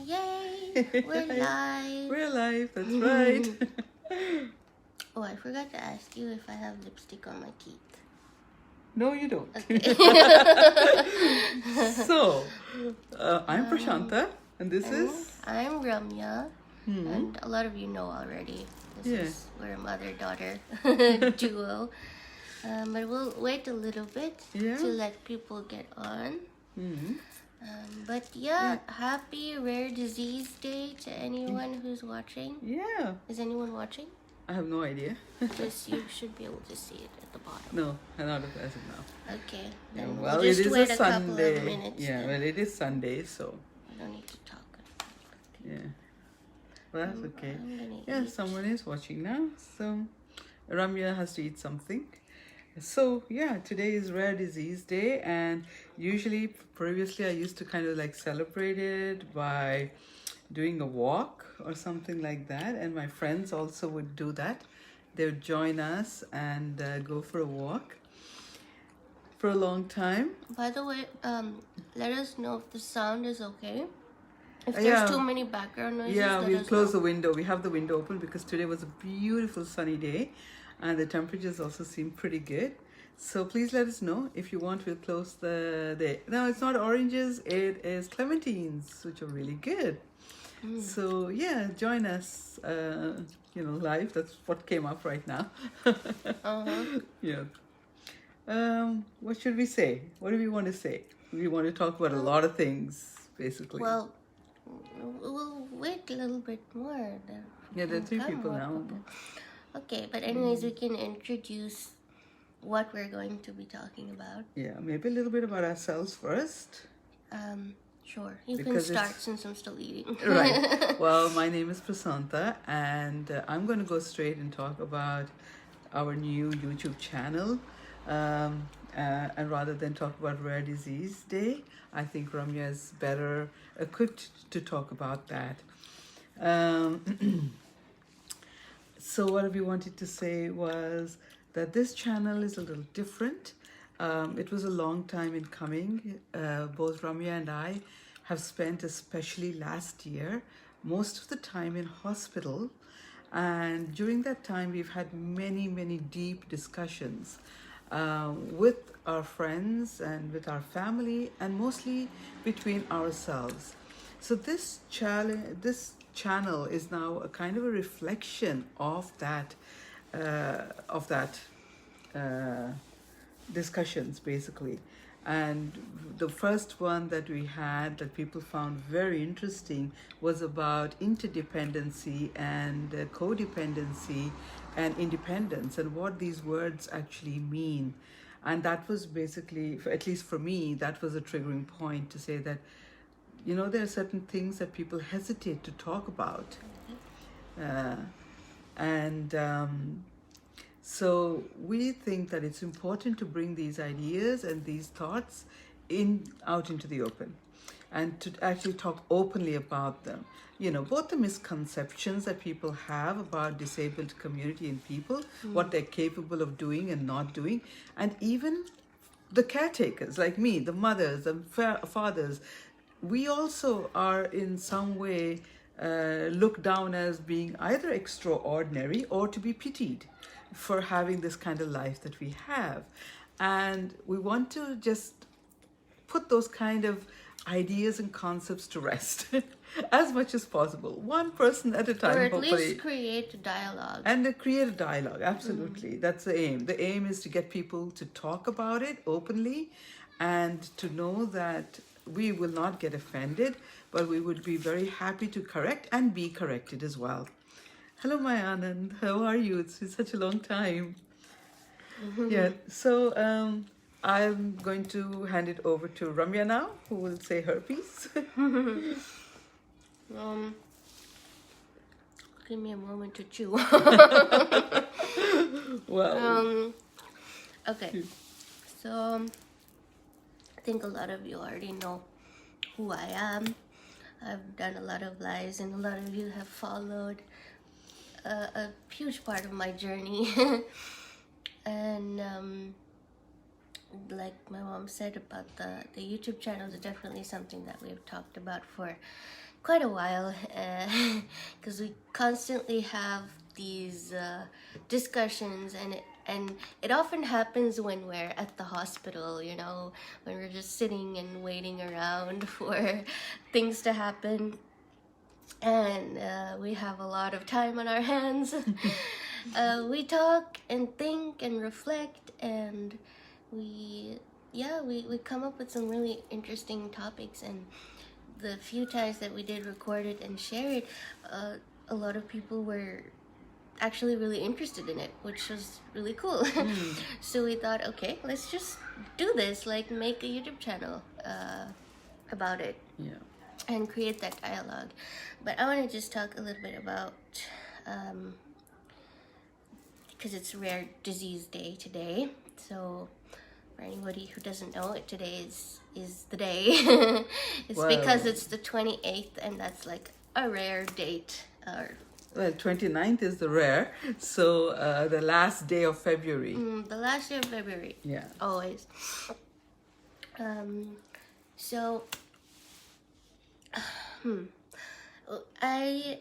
Yay! We're live. We're live, that's right. Oh, I forgot to ask you if I have lipstick on my teeth. No, you don't. Okay. So, I'm Prashanta, and this And is. I'm Ramya, and a lot of you know already. We're a mother-daughter duo. But we'll wait a little bit to let people get on. But happy Rare Disease Day to anyone who's watching. Yeah. Is anyone watching? I have no idea. Just you should be able to see it at the bottom. No, not as of now. Okay. Then Well, we'll just it is wait a couple Sunday. of minutes. Yeah, then. well, it is Sunday, so. I don't need to talk. Yeah. Well, that's okay. I'm gonna Yeah, eat. someone is watching now, so Ramya has to eat something. So yeah, today is Rare Disease Day, and usually previously I used to kind of like celebrate it by doing a walk or something like that, and my friends also would do that. They would join us and go for a walk for a long time. By the way, let us know if the sound is okay. If Yeah. there's too many background noises, Yeah, let we'll us close know. the window. We have the window open because today was a beautiful sunny day and the temperatures also seem pretty good. So please let us know if you want. We'll close the day. No, it's not oranges, it is clementines, which are really good. So yeah, join us, live. That's what came up right now. Yeah. What should we say? What do we want to say? We want to talk about a lot of things, basically. Well, we'll wait a little bit more. Yeah, there are 3 people now. Okay, but anyways, we can introduce what we're going to be talking about. Yeah, maybe a little bit about ourselves first. Sure. You Because can start it's- since I'm still eating. Right. Well, my name is Prasanta, and I'm going to go straight and talk about our new YouTube channel. And rather than talk about Rare Disease Day, I think Ramya is better equipped to talk about that. So what we wanted to say was that this channel is a little different. It was a long time in coming. Both Ramya and I have spent, especially last year, most of the time in hospital. And during that time, we've had many, many deep discussions with our friends and with our family, and mostly between ourselves. So this channel is now a kind of a reflection of that discussions, basically. And the first one that we had that people found very interesting was about interdependency and codependency and independence, and what these words actually mean. And that was basically, at least for me, that was a triggering point to say that, there are certain things that people hesitate to talk about. So we think that it's important to bring these ideas and these thoughts out into the open, and to actually talk openly about them. Both the misconceptions that people have about disabled community and people, what they're capable of doing and not doing, and even the caretakers like me, the mothers, the fathers. We also are in some way looked down as being either extraordinary or to be pitied for having this kind of life that we have. And we want to just put those kind of ideas and concepts to rest as much as possible, one person at a time, Or at hopefully. least create a dialogue. And create a dialogue, absolutely. That's the aim. The aim is to get people to talk about it openly and to know that we will not get offended, but we would be very happy to correct and be corrected as well. Hello, my Anand. How are you? It's been such a long time. Yeah, so I'm going to hand it over to Ramya now, who will say her piece. Give me a moment to chew. Well, Okay, so I think a lot of you already know who I am. I've done a lot of lives, and a lot of you have followed a huge part of my journey. And like my mom said about the YouTube channel, is definitely something that we've talked about for quite a while, because we constantly have these discussions, and it often happens when we're at the hospital, you know, when we're just sitting and waiting around for things to happen, and we have a lot of time on our hands. We talk and think and reflect, and we come up with some really interesting topics. And the few times that we did record it and share it, a lot of people were actually really interested in it, which was really cool. So we thought, okay, let's just do this, like make a YouTube channel about it. Yeah. And create that dialogue. But I want to just talk a little bit about, because it's Rare Disease Day today. So for anybody who doesn't know it, today is the day. It's Wow. because it's the 28th, and that's like a rare date. Well, 29th is the rare, so the last day of February. The last day of February. Yeah. Always. So I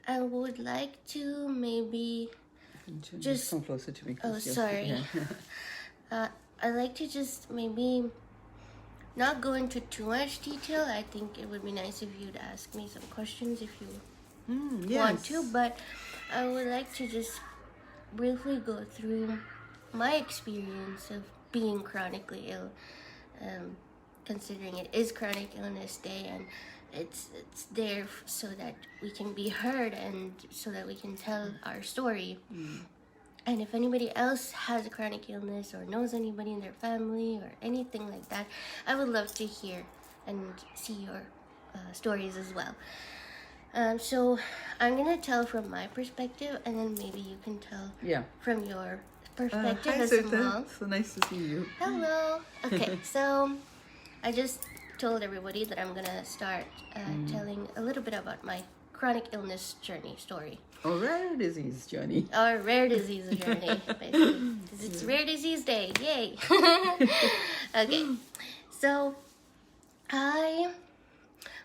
would like to maybe just come closer to me. oh, sorry. Yeah. I'd like to just maybe not go into too much detail. I think it would be nice if you'd ask me some questions if you Yes. want to, but I would like to just briefly go through my experience of being chronically ill, considering it is Chronic Illness Day, and it's there so that we can be heard and so that we can tell our story. And if anybody else has a chronic illness or knows anybody in their family or anything like that, I would love to hear and see your stories as well. So I'm gonna tell from my perspective, and then maybe you can tell from your perspective hi, as Sita. well. So nice to see you. Hello. Okay, so I just told everybody that I'm gonna start telling a little bit about my chronic illness journey story. Or rare disease journey. Or rare disease journey, basically. 'Cause it's Rare Disease Day. Yay! Okay, so I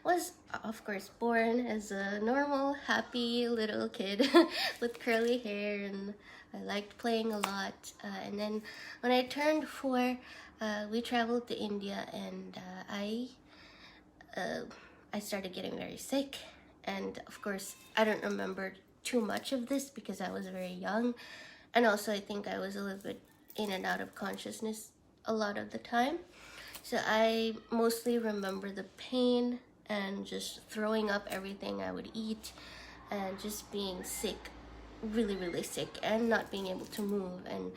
was, of course, born as a normal, happy little kid with curly hair, and I liked playing a lot. And then when I turned 4, we traveled to India, and I started getting very sick. And of course, I don't remember too much of this because I was very young, and also I think I was a little bit in and out of consciousness a lot of the time. So I mostly remember the pain and just throwing up everything I would eat, and just being sick, really, really sick, and not being able to move, and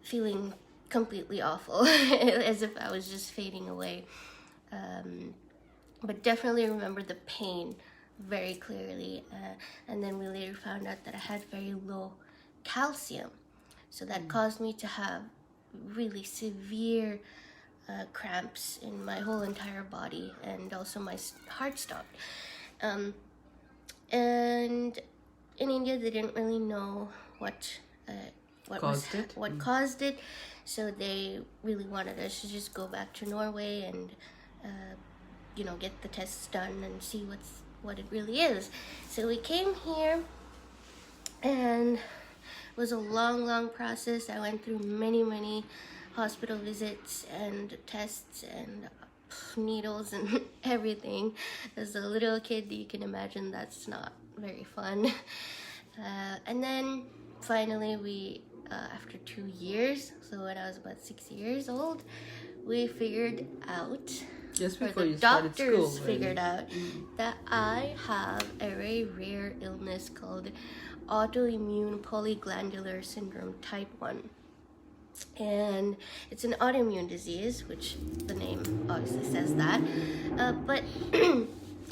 feeling completely awful, as if I was just fading away. But definitely remember the pain very clearly. And then we later found out that I had very low calcium. So that caused me to have really severe cramps in my whole entire body, and also my heart stopped. And in India, they didn't really know what caused it. So they really wanted us to just go back to Norway and get the tests done and see what it really is. So we came here, and it was a long process. I went through many hospital visits and tests and needles and everything. As a little kid, you can imagine that's not very fun. And then finally we, after 2 years, so when I was about 6 years old, we figured out, Just or before the you started doctors school, figured out that I have a very rare illness called autoimmune polyglandular syndrome type 1. And it's an autoimmune disease, which the name obviously says that. But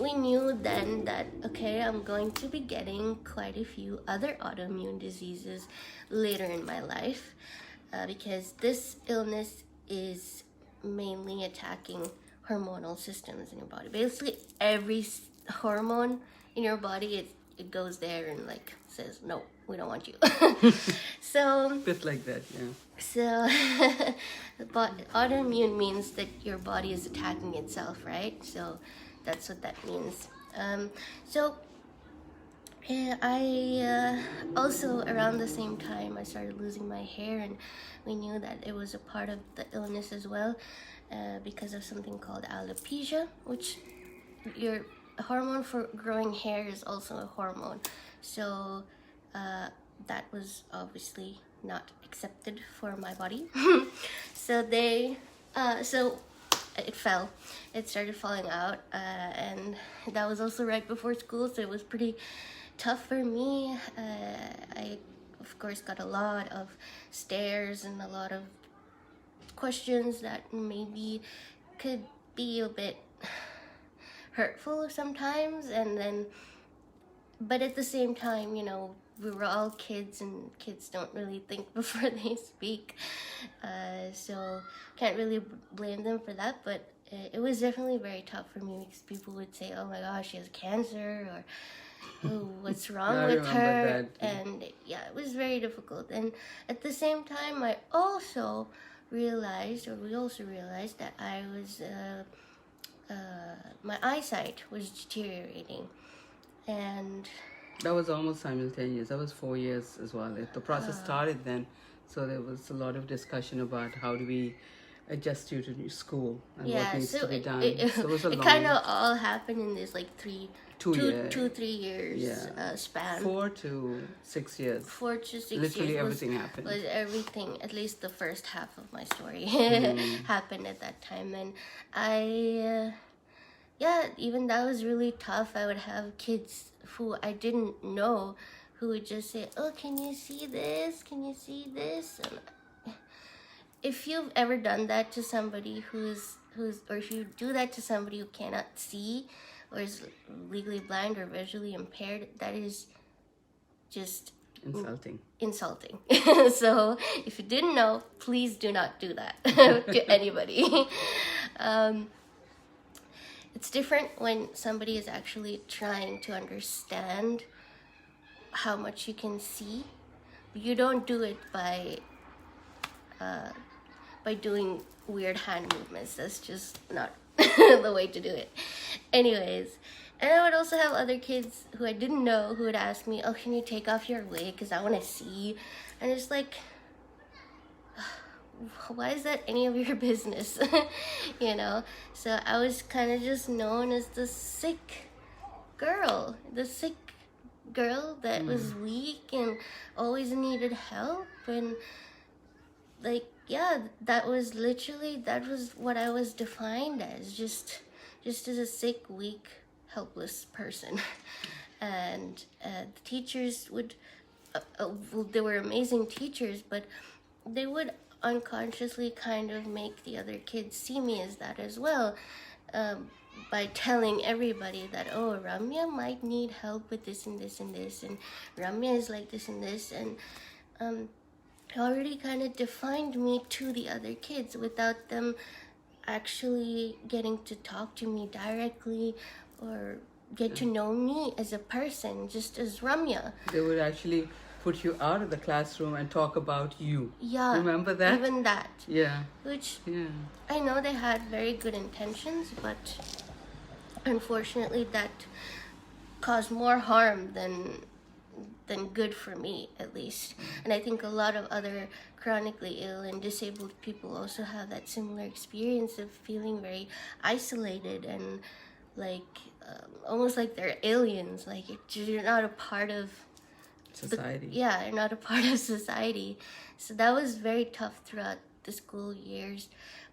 we knew then that, okay, I'm going to be getting quite a few other autoimmune diseases later in my life, because this illness is mainly attacking hormonal systems in your body. Basically, every hormone in your body, it goes there and like says, no, we don't want you. So bit like that, yeah. So but autoimmune means that your body is attacking itself, right? So that's what that means. So I also, around the same time, I started losing my hair, and we knew that it was a part of the illness as well, because of something called alopecia, which your hormone for growing hair is also a hormone. So that was obviously not accepted for my body. So it fell. It started falling out, and that was also right before school, so it was pretty tough for me. I, of course, got a lot of stares and a lot of questions that maybe could be a bit hurtful sometimes, and then, but at the same time, you know, we were all kids, and kids don't really think before they speak, so can't really blame them for that. But it was definitely very tough for me, because people would say, oh my gosh, she has cancer, or oh, what's wrong with her? And yeah, it was very difficult. And at the same time, we also realized that I was my eyesight was deteriorating, and that was almost simultaneous. That was 4 years as well. The process started then, so there was a lot of discussion about how do we adjust you to new school and what needs to be done. So it was a it long, kind of all happened in this like 3 years yeah. span. 4 to 6 years. 4 to 6 Literally years everything happened. Was everything, at least the first half of my story, happened at that time. And I, yeah, even that was really tough. I would have kids who I didn't know who would just say, oh, can you see this? Can you see this? And if you've ever done that to somebody who's, or if you do that to somebody who cannot see, or is legally blind or visually impaired, that is just insulting. So if you didn't know, please do not do that to anybody. It's different when somebody is actually trying to understand how much you can see. You don't do it by doing weird hand movements. That's just not the way to do it. Anyways, and I would also have other kids who I didn't know who would ask me, oh, can you take off your wig because I want to see? And it's like, why is that any of your business? You know? So I was kind of just known as the sick girl that was weak and always needed help. And like, yeah, that was what I was defined as, just as a sick, weak, helpless person. And the teachers would, well, they were amazing teachers, but they would unconsciously kind of make the other kids see me as that as well, by telling everybody that, oh, Ramya might need help with this and this and this, and Ramya is like this and this, and already kind of defined me to the other kids without them actually getting to talk to me directly or get to know me as a person, just as Ramya. They would actually put you out of the classroom and talk about you. Yeah. Remember that? Even that. Yeah. Which, yeah. I know they had very good intentions, but unfortunately that caused more harm than good for me, at least. And I think a lot of other chronically ill and disabled people also have that similar experience of feeling very isolated and like almost like they're aliens, like you're not a part of society. You're not a part of society. So that was very tough throughout the school years.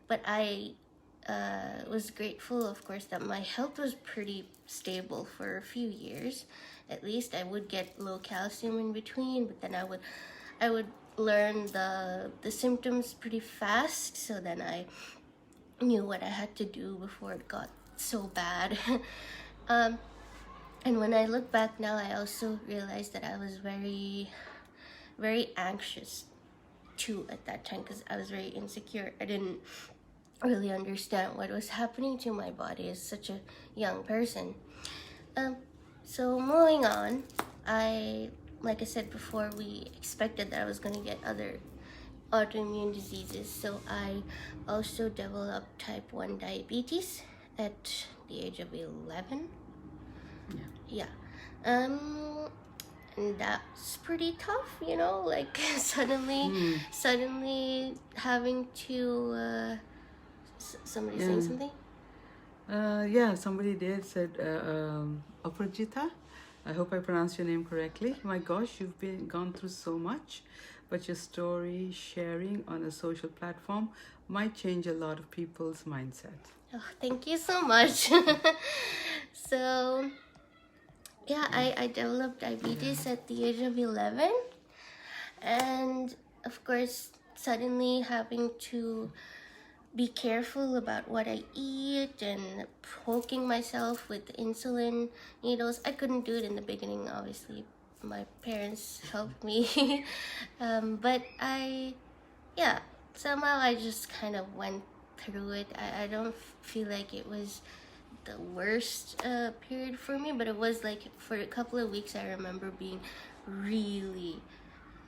But I was grateful, of course, that my health was pretty stable for a few years. At least I would get low calcium in between, but then I would learn the symptoms pretty fast, so then I knew what I had to do before it got so bad. And when I look back now, I also realized that I was very, very anxious too at that time, because I was very insecure. I didn't really understand what was happening to my body as such a young person. So moving on, like I said before, we expected that I was going to get other autoimmune diseases. So I also developed type 1 diabetes at the age of 11. yeah. And that's pretty tough, you know, like suddenly having to somebody saying something. Yeah, somebody did said Aparajita. I hope I pronounced your name correctly. My gosh, you've gone through so much, but your story sharing on a social platform might change a lot of people's mindset. Oh, thank you so much. So yeah, I developed diabetes at the age of 11, and of course suddenly having to be careful about what I eat and poking myself with insulin needles. I couldn't do it in the beginning, obviously. My parents helped me. But somehow I just kind of went through it. I don't feel like it was the worst period for me, but it was like for a couple of weeks I remember being really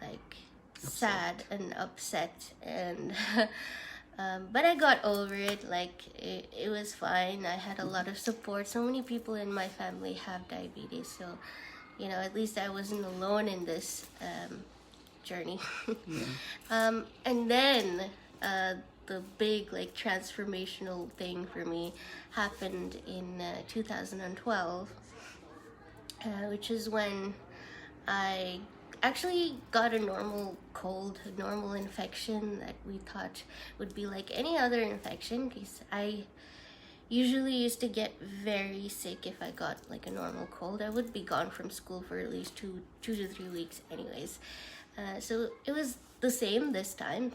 like sad and upset, and but I got over it. Like it was fine. I had a lot of support. So many people in my family have diabetes, so you know, at least I wasn't alone in this journey. And then the big like transformational thing for me happened in 2012, which is when I actually got a normal cold, a normal infection that we thought would be like any other infection, because I usually used to get very sick if I got like a normal cold. I would be gone from school for at least two to 3 weeks anyways. So it was the same this time,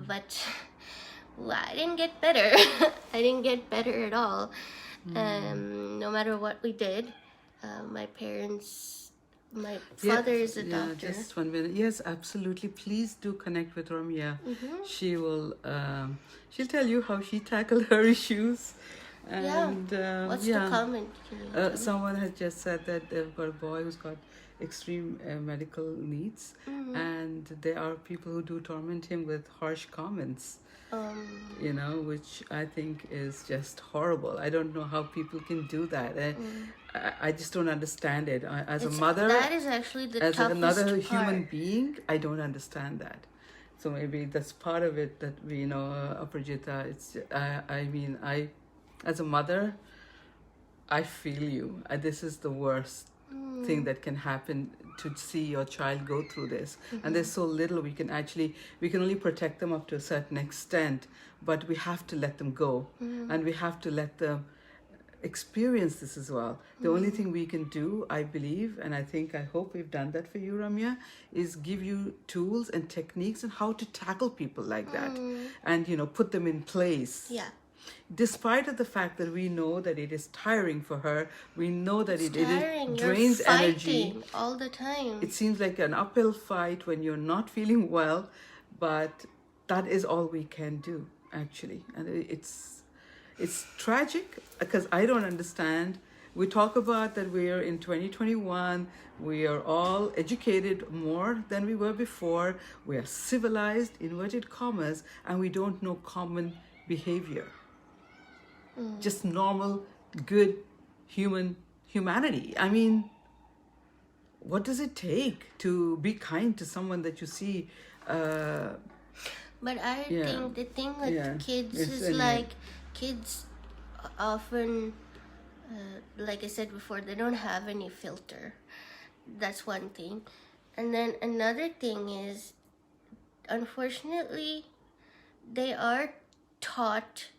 but I didn't get better. I didn't get better at all. No matter what we did, my father is a doctor. Just 1 minute. Yes, absolutely. Please do connect with Ramya. She will. She'll tell you how she tackled her issues. And What's the comment? Someone had just said that they've got a boy who's got extreme medical needs, and there are people who do torment him with harsh comments. You know, which I think is just horrible. I don't know how people can do that. I just don't understand it. As a mother, that is actually the toughest another part. human being, I don't understand that. So maybe that's part of it that we, you know, Aparajita. It's I mean, as a mother, I feel you. This is the worst thing that can happen, to see your child go through this. And there's so little we can only protect them up to a certain extent, but we have to let them go, and we have to let them experience this as well. The only thing we can do, I believe, and I hope we've done that for you, Ramya, is give you tools and techniques on how to tackle people like that, and you know, put them in place. Yeah. Despite of the fact that we know that it is tiring for her, we know that it drains You're energy all the time. It seems like an uphill fight when you're not feeling well, but that is all we can do, actually. And it's tragic, because I don't understand. We talk about that we're in 2021, we are all educated more than we were before, we are civilized, inverted commas, and we don't know common behavior. Just normal, good humanity. I mean, what does it take to be kind to someone that you see? But I think the thing with kids is like, kids often, like I said before, they don't have any filter. That's one thing. And then another thing is, unfortunately, they are taught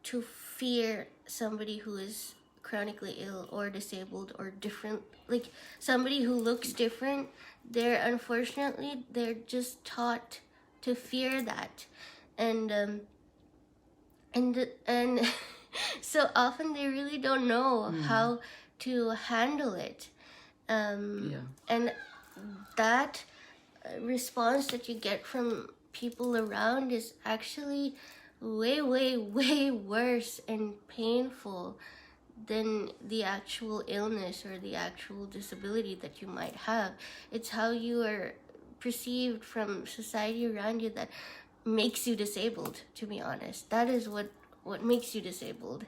to fear somebody who is chronically ill or disabled or different, like somebody who looks different. They're just taught to fear that, and so often they really don't know how to handle it, and that response that you get from people around is actually way worse and painful than the actual illness or the actual disability that you might have. It's how you are perceived from society around you that makes you disabled, to be honest. That is what makes you disabled.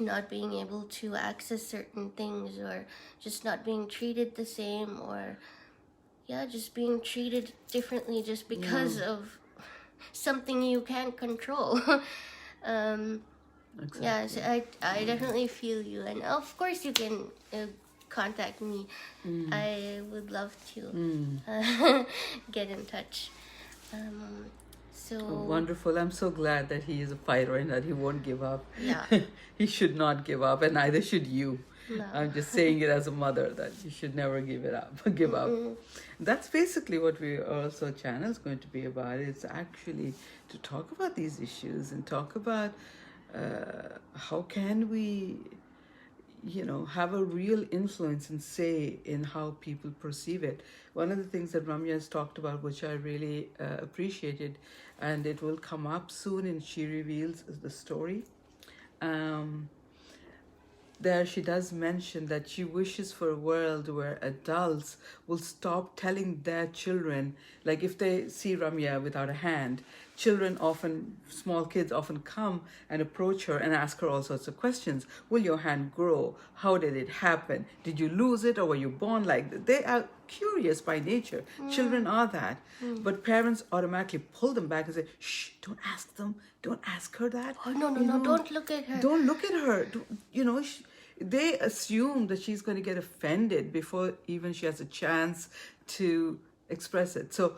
not being able to access certain things, or just not being treated the same, or just being treated differently just because of something you can't control. Exactly. Yeah, so I definitely feel you, and of course you can contact me. I would love to get in touch. So wonderful. I'm so glad that he is a fighter and that he won't give up. Yeah. He should not give up, and neither should you. No. I'm just saying it as a mother that you should never give up. That's basically what also channel is going to be about. It's actually to talk about these issues and talk about how can we, have a real influence and say in how people perceive it. One of the things that Ramya has talked about, which I really appreciated, and it will come up soon in She Reveals the Story. There she does mention that she wishes for a world where adults will stop telling their children, like if they see Ramya without a hand, small kids often come and approach her and ask her all sorts of questions. Will your hand grow? How did it happen? Did you lose it, or were you born like that? They are curious by nature. Children are that. But parents automatically pull them back and say, shh, don't ask them. Don't ask her that. Oh, no, don't look at her. Don't look at her. They assume that she's going to get offended before even she has a chance to express it. So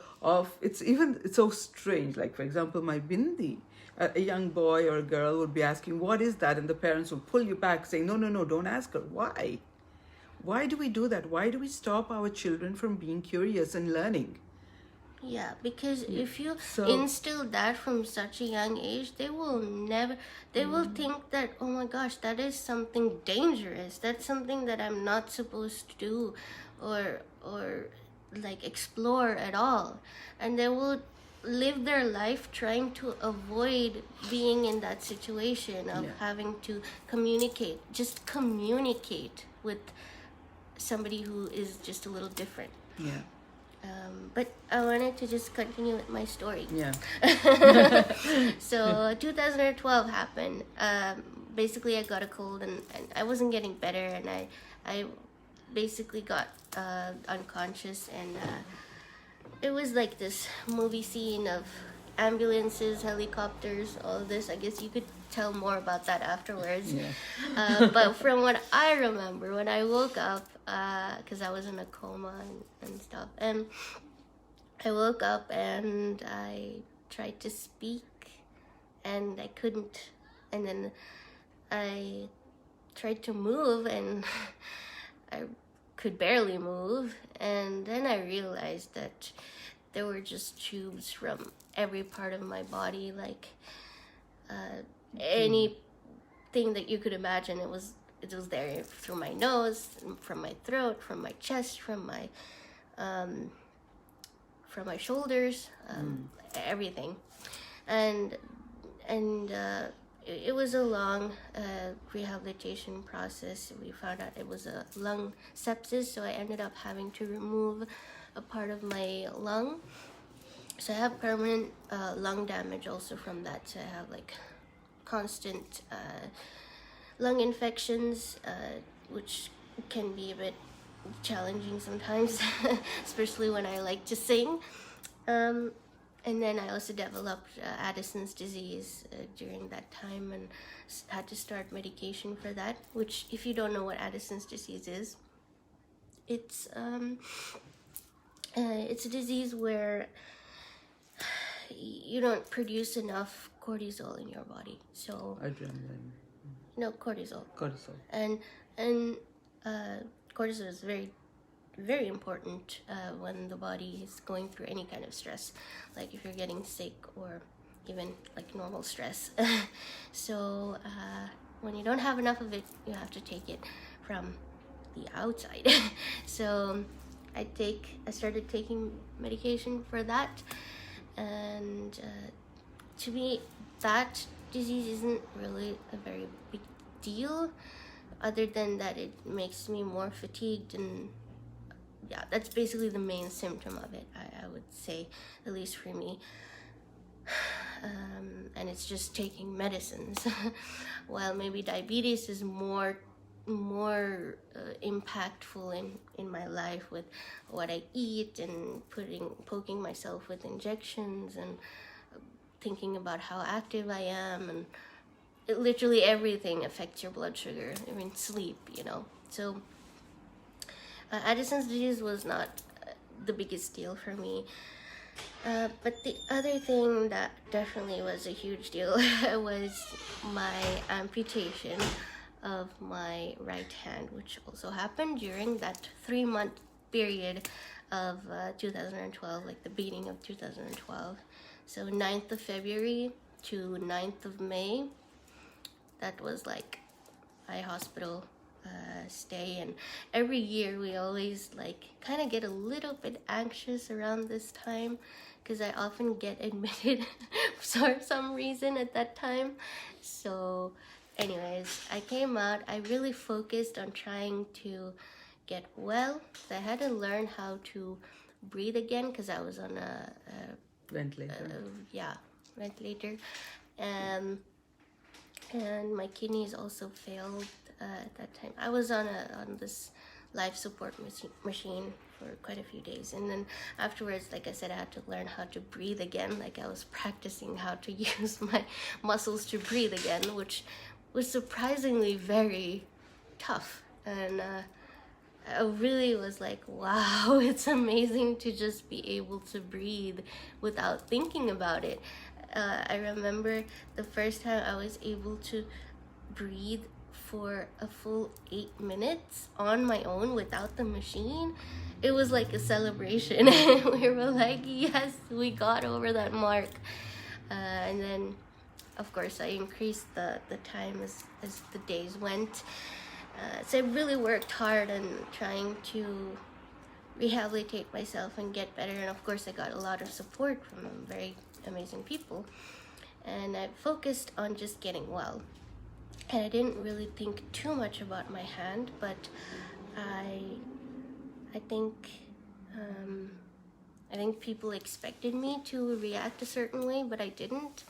it's so strange. Like, for example, my bindi, a young boy or a girl would be asking, what is that? And the parents will pull you back saying, no, don't ask her. Why? Why do we do that? Why do we stop our children from being curious and learning? Yeah, because if you instill that from such a young age, they will think that, oh my gosh, that is something dangerous. That's something that I'm not supposed to do or like explore at all. And they will live their life trying to avoid being in that situation of having to communicate with somebody who is just a little different. Yeah. But I wanted to just continue with my story. Yeah. So 2012 happened. Basically, I got a cold and I wasn't getting better, and I basically got unconscious, and it was like this movie scene of ambulances, helicopters, all of this. I guess you could tell more about that afterwards. Yeah. But from what I remember, when I woke up, because I was in a coma and stuff, and I woke up and I tried to speak and I couldn't, and then I tried to move and I could barely move, and then I realized that there were just tubes from every part of my body, like anything that you could imagine. It was there, through my nose, from my throat, from my chest, from my shoulders, everything, and it was a long rehabilitation process. We found out it was a lung sepsis, so I ended up having to remove a part of my lung. So I have permanent lung damage also from that. So I have like constant lung infections, which can be a bit challenging sometimes, especially when I like to sing. And then I also developed Addison's disease during that time, and had to start medication for that, which, if you don't know what Addison's disease is, it's a disease where you don't produce enough cortisol in your body. So Adrenaline. No, cortisol. Cortisol. And cortisol is very, very important when the body is going through any kind of stress, like if you're getting sick or even like normal stress. So when you don't have enough of it, you have to take it from the outside. So I started taking medication for that, and to me, that disease isn't really a very big deal, other than that it makes me more fatigued, and that's basically the main symptom of it, I would say, at least for me. and it's just taking medicines. While maybe diabetes is more impactful in my life with what I eat and poking myself with injections and thinking about how active I am, and literally everything affects your blood sugar, even sleep, So Addison's disease was not the biggest deal for me. But the other thing that definitely was a huge deal was my amputation of my right hand, which also happened during that 3-month period of 2012, like the beginning of 2012. So 9th of February to 9th of May, that was like my hospital stay. And every year we always like kind of get a little bit anxious around this time, because I often get admitted for some reason at that time. So anyways, I came out. I really focused on trying to get well. So I had to learn how to breathe again, because I was on a ventilator. Ventilator. And my kidneys also failed at that time. I was on this life support machine for quite a few days, and then afterwards, like I said, I had to learn how to breathe again. Like I was practicing how to use my muscles to breathe again, which was surprisingly very tough. And I really was like, wow, it's amazing to just be able to breathe without thinking about it. I remember the first time I was able to breathe for a full 8 minutes on my own without the machine. It was like a celebration. We were like, yes, we got over that mark. And then, of course, I increased the time as the days went. So I really worked hard on trying to rehabilitate myself and get better. And of course, I got a lot of support from very amazing people. And I focused on just getting well. And I didn't really think too much about my hand, but I think people expected me to react a certain way, but I didn't.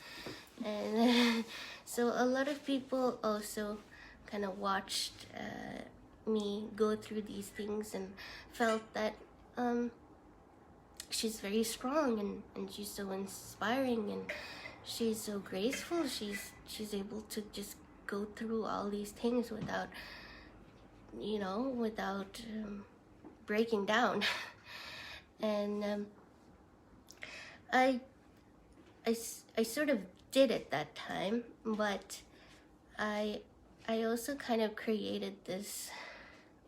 And so a lot of people also kind of watched me go through these things and felt that she's very strong and she's so inspiring and she's so graceful. She's able to just go through all these things without breaking down. And I sort of did at that time, but I also kind of created this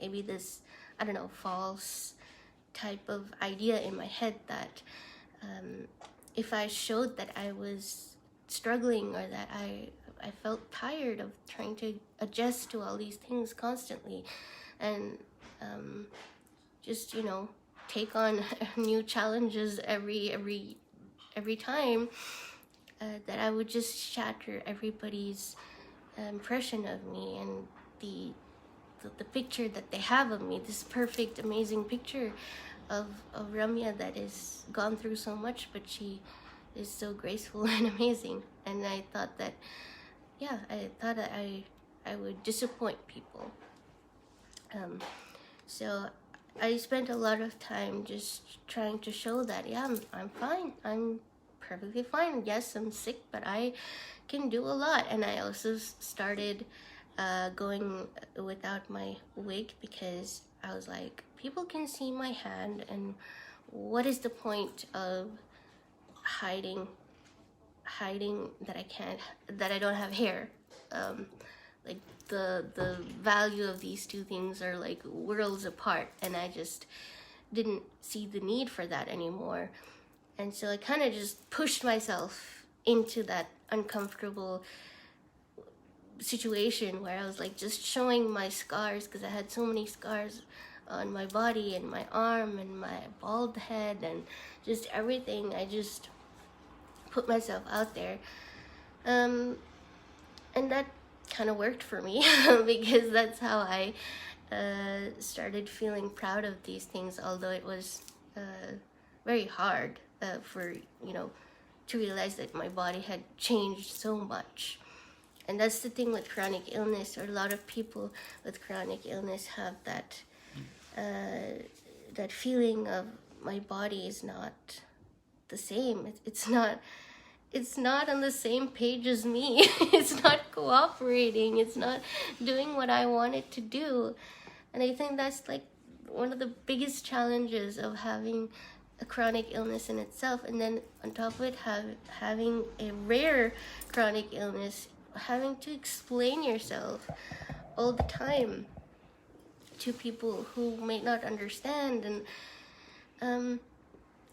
I don't know, false type of idea in my head that if I showed that I was struggling or that I felt tired of trying to adjust to all these things constantly and just take on new challenges every time, that I would just shatter everybody's impression of me and the picture that they have of me, this perfect, amazing picture of Ramya that has gone through so much, but she is so graceful and amazing. And I thought that, I would disappoint people. So I spent a lot of time just trying to show that, I'm fine. I'm perfectly fine. Yes, I'm sick, but I can do a lot. And I also started going without my wig because I was like, people can see my hand, and what is the point of hiding that I don't have hair? Like the value of these two things are like worlds apart, and I just didn't see the need for that anymore. And so I kind of just pushed myself into that uncomfortable situation where I was like just showing my scars, because I had so many scars on my body and my arm and my bald head and just everything. I just put myself out there, and that kind of worked for me because that's how I started feeling proud of these things, although it was very hard for to realize that my body had changed so much. And that's the thing with chronic illness, or a lot of people with chronic illness have that that feeling of my body is not the same. It's not on the same page as me. It's not cooperating. It's not doing what I want it to do. And I think that's like one of the biggest challenges of having a chronic illness in itself, and then on top of it having a rare chronic illness, having to explain yourself all the time to people who may not understand. And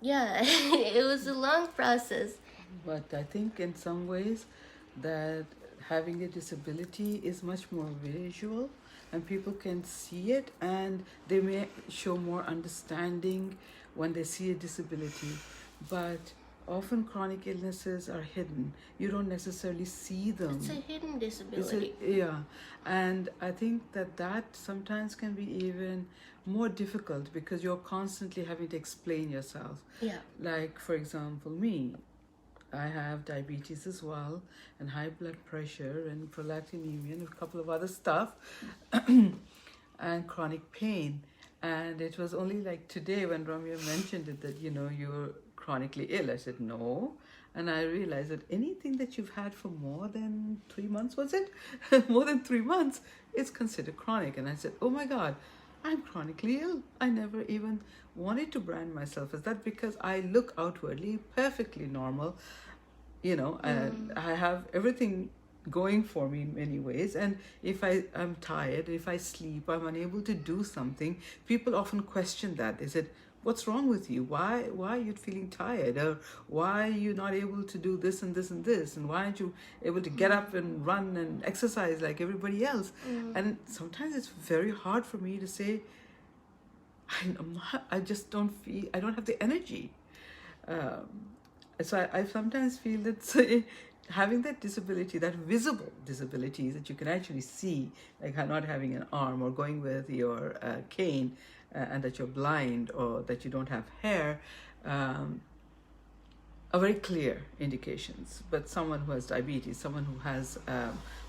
yeah, it was a long process. But I think in some ways that having a disability is much more visual, and people can see it, and they may show more understanding when they see a disability. But often chronic illnesses are hidden. You don't necessarily see them. It's a hidden disability. Yeah, and I think that sometimes can be even more difficult because you're constantly having to explain yourself. Yeah. Like, for example, me, I have diabetes as well, and high blood pressure, and prolactinemia, and a couple of other stuff, and chronic pain. And it was only like today when Ramya mentioned it that, you're chronically ill. I said, no. And I realized that anything that you've had for more than 3 months, was it? More than 3 months, it's considered chronic. And I said, oh my God, I'm chronically ill. I never even wanted to brand myself as that because I look outwardly perfectly normal, and I have everything going for me in many ways. And if I'm tired, if I sleep, I'm unable to do something, people often question that. They said, what's wrong with you? Why are you feeling tired? Or why are you not able to do this and this and this? And why aren't you able to get up and run and exercise like everybody else? And sometimes it's very hard for me to say, I just don't feel, I don't have the energy. So I sometimes feel that having that disability, that visible disability that you can actually see, like not having an arm or going with your cane, and that you're blind or that you don't have hair, are very clear indications. But someone who has diabetes, someone who has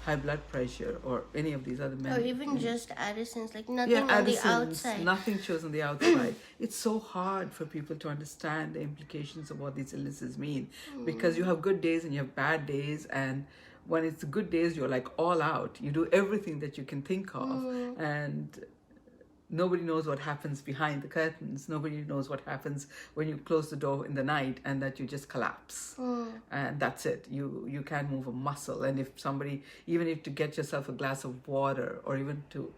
high blood pressure, or any of these other or even just Addison's, like nothing on the outside. Nothing shows on the outside. It's so hard for people to understand the implications of what these illnesses mean, because you have good days and you have bad days, and when it's good days, you're like all out. You do everything that you can think of, and nobody knows what happens behind the curtains. Nobody knows what happens when you close the door in the night and that you just collapse. And that's it. You can't move a muscle. And if somebody, even if to get yourself a glass of water, or even to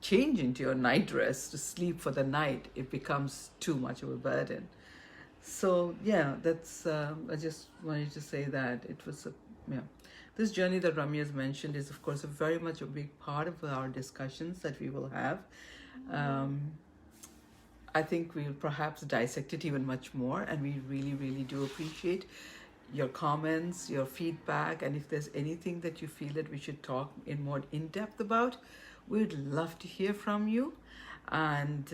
change into your night dress to sleep for the night, it becomes too much of a burden. So yeah, that's, I just wanted to say that it was this journey that Ramya has mentioned is, of course, very much a big part of our discussions that we will have. I think we'll perhaps dissect it even much more, and we really, really do appreciate your comments, your feedback, and if there's anything that you feel that we should talk in depth about, we'd love to hear from you. And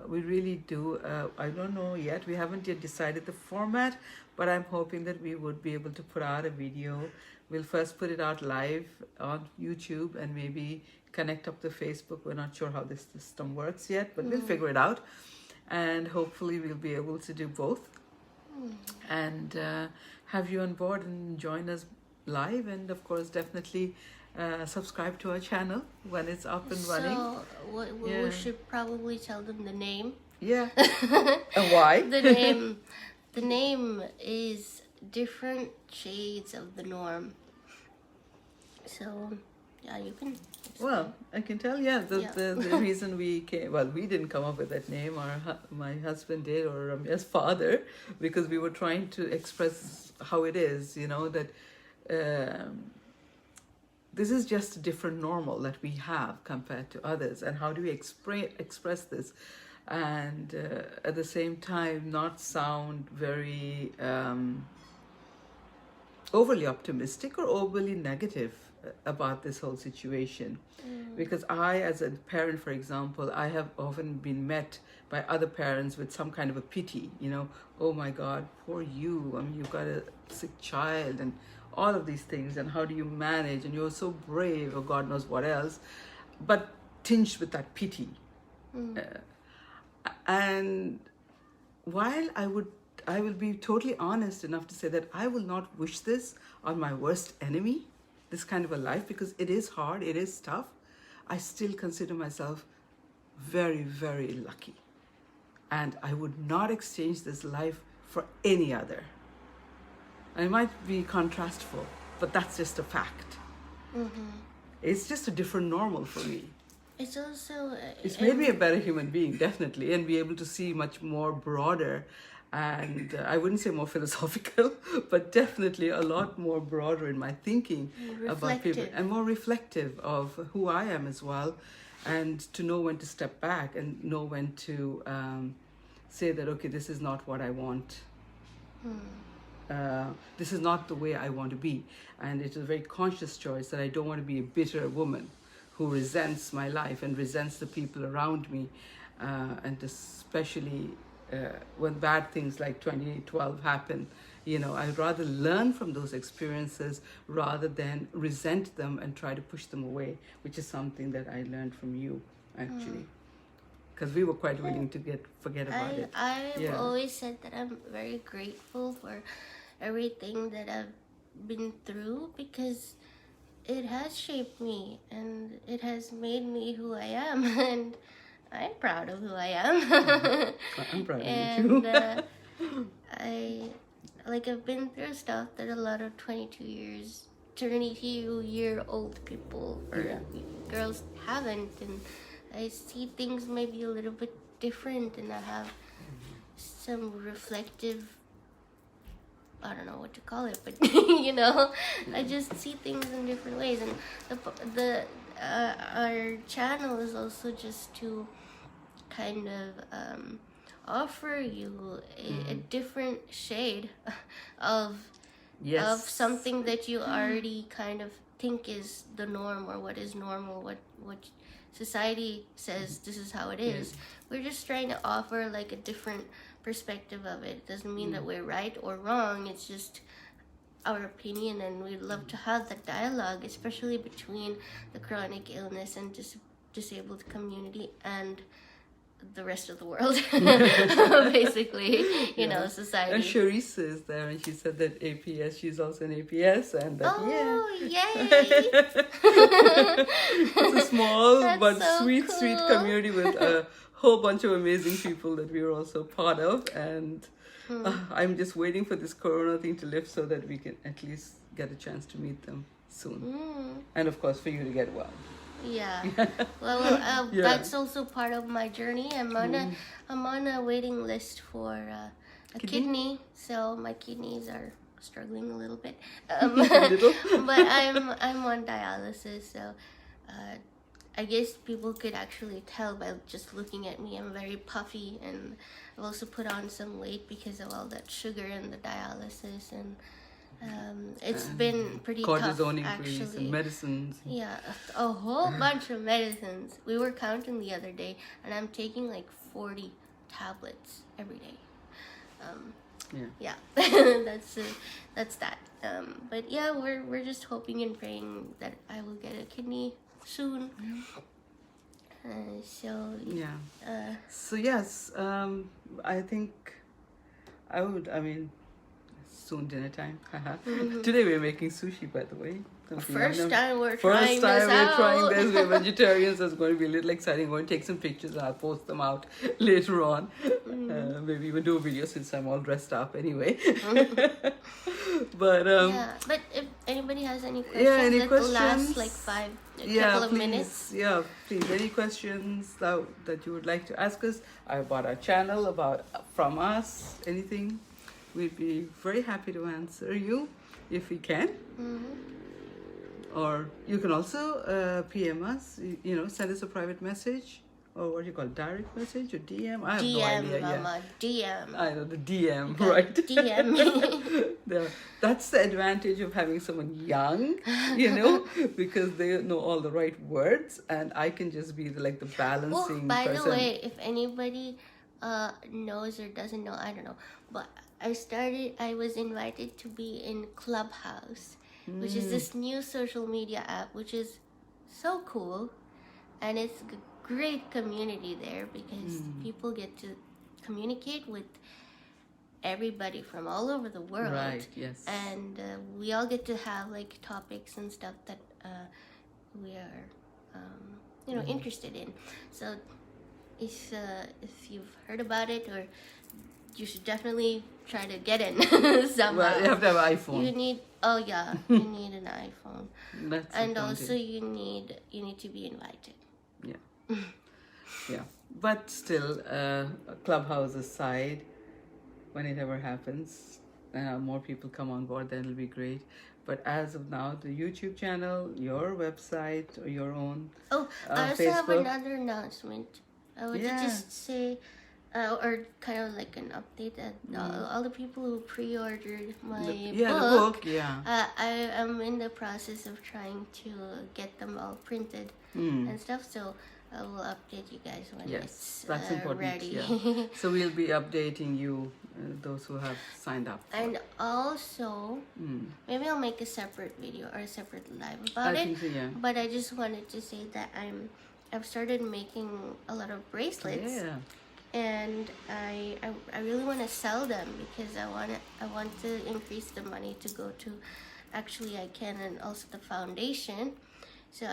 we really do. I don't know yet. We haven't yet decided the format, but I'm hoping that we would be able to put out a video. We'll first put it out live on YouTube and maybe connect up to Facebook. We're not sure how this system works yet, but we'll figure it out. And hopefully we'll be able to do both and have you on board and join us live. And of course, definitely subscribe to our channel when it's up and running. So we should probably tell them the name. Yeah. And why? The name is Different Shades of the Norm. So yeah, you can. Well, I can tell, the reason we came, we didn't come up with that name, my husband did, or Ramya's father, because we were trying to express how it is, that this is just a different normal that we have compared to others, and how do we express this, and at the same time not sound very overly optimistic or overly negative. about this whole situation. Because I, as a parent, for example, I have often been met by other parents with some kind of a pity, oh my God, poor you, I mean, you've got a sick child and all of these things, and how do you manage, and you're so brave, or God knows what else, but tinged with that pity. And while I will be totally honest enough to say that I will not wish this on my worst enemy, this kind of a life, because it is hard, it is tough. I still consider myself very, very lucky. And I would not exchange this life for any other. And it might be contrastful, but that's just a fact. It's just a different normal for me. It's also... It's made me a better human being, definitely, and be able to see much more broader, and I wouldn't say more philosophical, but definitely a lot more broader in my thinking about people, and more reflective of who I am as well, and to know when to step back and know when to say that, okay, this is not what I want. This is not the way I want to be. And it's a very conscious choice that I don't want to be a bitter woman who resents my life and resents the people around me, and especially when bad things like 2012 happen. I'd rather learn from those experiences rather than resent them and try to push them away, which is something that I learned from you, actually. Because we were quite willing to forget about it. I've always said that I'm very grateful for everything that I've been through, because it has shaped me and it has made me who I am, and I'm proud of who I am. I'm proud of you too. I've been through stuff that a lot of 22-year-old people or girls haven't, and I see things maybe a little bit different, and I have some reflective, I don't know what to call it, but I just see things in different ways, and our channel is also just to kind of offer you a different shade of something that you already kind of think is the norm, or what is normal, what society says this is how it is. We're just trying to offer like a different perspective of it. It doesn't mean that we're right or wrong. It's just our opinion, and we'd love to have that dialogue, especially between the chronic illness and disabled community and the rest of the world. Basically, society. And Charisse is there, and she said that APS, she's also an APS, and that yay! It's a small but so sweet cool. community with a whole bunch of amazing people that we are also part of, and I'm just waiting for this corona thing to lift so that we can at least get a chance to meet them soon. And of course for you to get well. That's also part of my journey. I'm on a waiting list for a kidney, so my kidneys are struggling a little bit. But I'm on dialysis, so I guess people could actually tell by just looking at me. I'm very puffy, and I've also put on some weight because of all that sugar and the dialysis, and it's been pretty tough, cortisone actually. increase and medicines. Yeah, a whole bunch of medicines. We were counting the other day, and I'm taking like 40 tablets every day. That's that. But yeah, we're just hoping and praying that I will get a kidney soon. So yes, I think soon dinner time. Today we're making sushi, by the way. First time we're trying this. We're vegetarians, so it's going to be a little exciting. I'm going to take some pictures and I'll post them out later on. Maybe even do a video since I'm all dressed up anyway. But but if anybody has any questions, that'll last like couple of minutes. Yeah, please. Any questions that you would like to ask us about our channel, from us, anything? We'd be very happy to answer you if we can. Or you can also PM us, send us a private message or what do you call it, direct message or DM? I have DM, no idea. Mama, DM. I know the DM, right? DM me. That's the advantage of having someone young, because they know all the right words, and I can just be like the balancing by person. the way, if anybody knows or doesn't know, I don't know, but I was invited to be in Clubhouse, which is this new social media app, which is so cool, and it's a great community there because people get to communicate with everybody from all over the world. Right, yes. And we all get to have like topics and stuff that we are, interested in. So if you've heard about it, or you should definitely try to get in somehow. Well, you have to have an iPhone. You need you need an iPhone. That's and also you need to be invited. Yeah. Yeah. But still, Clubhouse aside, when it ever happens, more people come on board, then it'll be great. But as of now, the YouTube channel, your website, or your own I also have Facebook. another announcement. I would just say, or kind of like an update that all the people who pre-ordered my book, I am in the process of trying to get them all printed and stuff. So I will update you guys when it's that's important. ready. Yeah. So we'll be updating you, those who have signed up. And also, maybe I'll make a separate video or a separate live about I think so, yeah. But I just wanted to say that I've started making a lot of bracelets. Yeah. And I really want to sell them because I want to increase the money to go to actually ICANN and also the foundation. So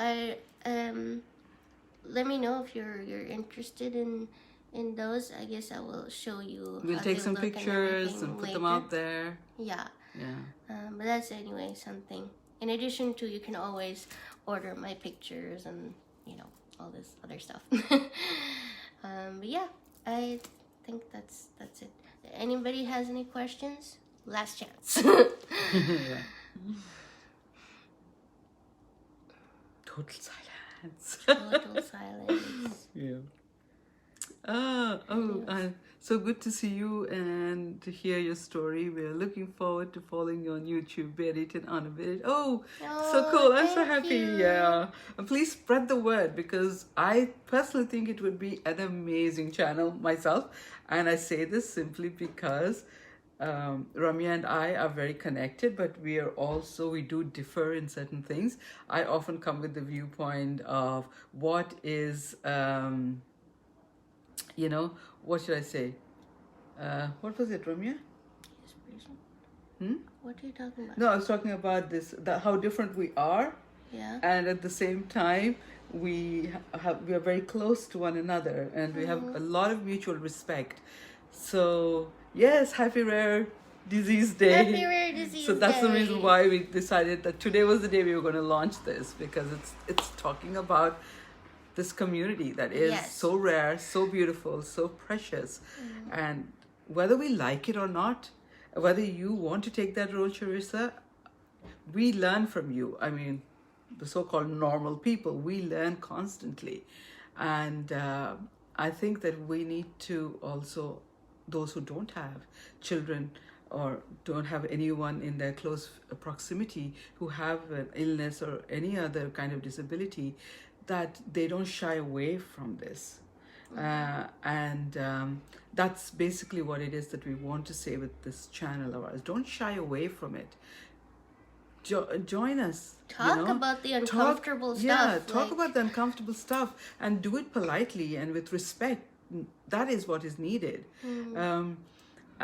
let me know if you're interested in those. I guess I will show you. We'll take some pictures and put later. them out there. Yeah. Yeah. But that's anyway something. In addition to, you can always order my pictures and all this other stuff. But yeah, I think that's it. Anybody has any questions? Last chance. Yeah. Total silence. Total silence. Yeah. So good to see you and to hear your story. We're looking forward to following you on YouTube, Berit and Anna-Berit. Oh, so cool. I'm so happy. You. Yeah. And please spread the word, because I personally think it would be an amazing channel myself. And I say this simply because Ramya and I are very connected, but we do differ in certain things. I often come with the viewpoint of what is, what should I say? What was it, Ramya? What are you talking about? No, I was talking about how different we are. Yeah. And at the same time, we are very close to one another, and we have a lot of mutual respect. So yes, happy rare disease day. Happy rare disease So that's day. the reason why we decided that today was the day we were going to launch this, because it's talking about this community that is so rare, so beautiful, so precious. And whether we like it or not, whether you want to take that role, Charissa, we learn from you. I mean, the so-called normal people, we learn constantly. And I think that we need to also, those who don't have children or don't have anyone in their close proximity who have an illness or any other kind of disability, that they don't shy away from this. That's basically what it is that we want to say with this channel of ours. Don't shy away from it. Join us. Talk about the uncomfortable stuff. Yeah, talk about the uncomfortable stuff, and do it politely and with respect. That is what is needed.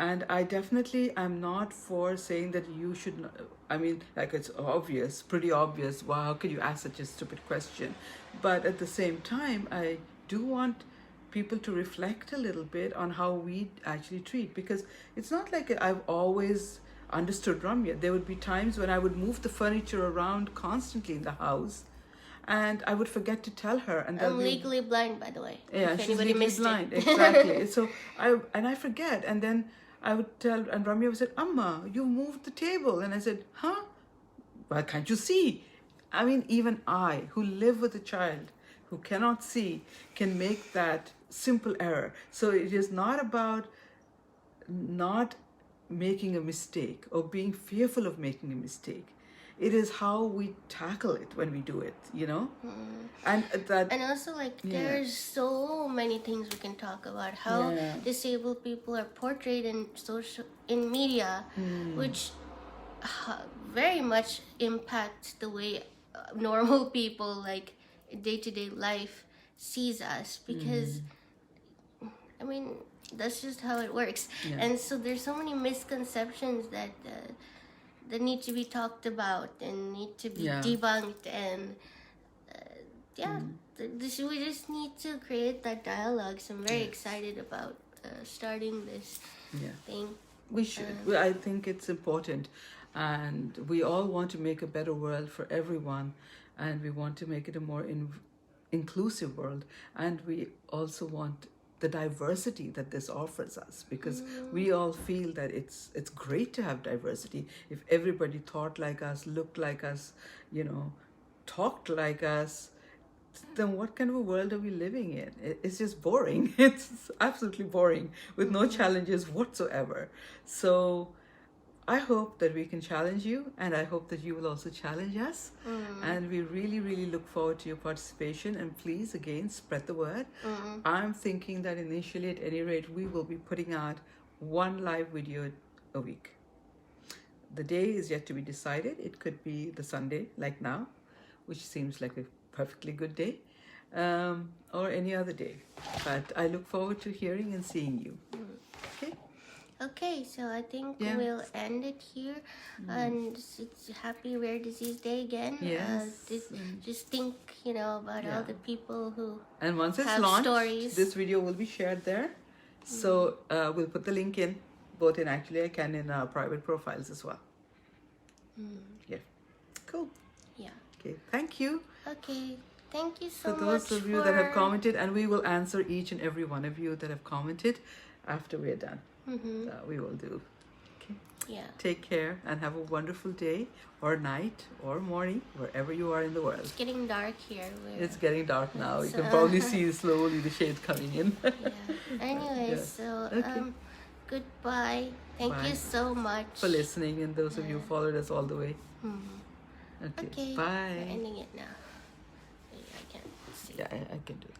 And I definitely am not for saying that you should not, I mean, like, it's obvious, pretty obvious. Wow, how could you ask such a stupid question? But at the same time, I do want people to reflect a little bit on how we actually treat, because it's not like I've always understood Ramya. There would be times when I would move the furniture around constantly in the house, and I would forget to tell her. And I'm legally blind, by the way. Yeah, if she's anybody legally missed blind. it. Exactly. So I forget, and then I would tell, and Ramya would say, Amma, you moved the table. And I said, huh? Well, can't you see? I mean, even I, who live with a child who cannot see can make that simple error. So it is not about not making a mistake or being fearful of making a mistake. It is how we tackle it when we do it, and also like there's so many things we can talk about how disabled people are portrayed in media, which very much impacts the way normal people, like day-to-day life, sees us, because I mean that's just how it works. And so there's so many misconceptions that need to be talked about and need to be debunked, and we just need to create that dialogue. So I'm very excited about starting this thing. We should. I think it's important, and we all want to make a better world for everyone, and we want to make it a more inclusive world, and we also want the diversity that this offers us, because we all feel that it's great to have diversity. If everybody thought like us, looked like us, talked like us, then what kind of a world are we living in? It's just boring. It's absolutely boring with no challenges whatsoever. So I hope that we can challenge you, and I hope that you will also challenge us. And we really, really look forward to your participation. And please, again, spread the word. I'm thinking that initially, at any rate, we will be putting out one live video a week. The day is yet to be decided. It could be the Sunday, like now, which seems like a perfectly good day, or any other day. But I look forward to hearing and seeing you. Okay, so I think we'll end it here. And it's Happy Rare Disease Day again. Yes. Just think, about all the people who and once it's have launched, stories. This video will be shared there. So we'll put the link in, both in Actually I Can in our private profiles as well. Yeah. Cool. Yeah. Okay. Thank you. Okay. Thank you so much for those of you that have commented, and we will answer each and every one of you that have commented after we're done. We will do. Okay. Yeah. Take care and have a wonderful day or night or morning, wherever you are in the world. It's getting dark here. It's getting dark now. You can probably see slowly the shade coming in. Anyways, so goodbye. Thank you so much for listening, and those of you who followed us all the way. Okay. Bye. We're ending it now. I can't see. Yeah, I can do it.